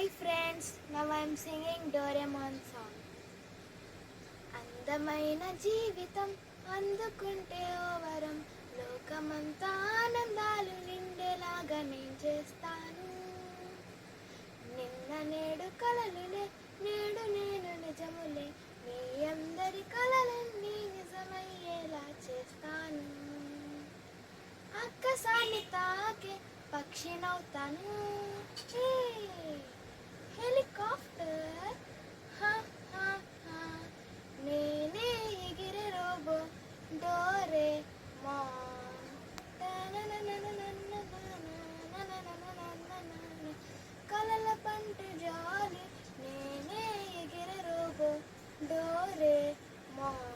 Hi friends, now I am singing Doraemon song. అందమైన జీవితం అందుకుంటే ఓ వరం, లోకమంతా ఆనందాలు నిండేలాగా నేను చేస్తాను. నిన్న నేడు కలలులే, నేడు నేను నిజములే, మీ అందరి కలలన్నీ నిజమయ్యేలా చేస్తాను. అక్కసాన్ని తాకే పక్షినవుతాను. హెలికాప్టర్ నేనే ఎగిరే రోబో డోరేమాన్. కలల పంట జాలి నేనే ఎగిరే రోబో డోరేమాన్.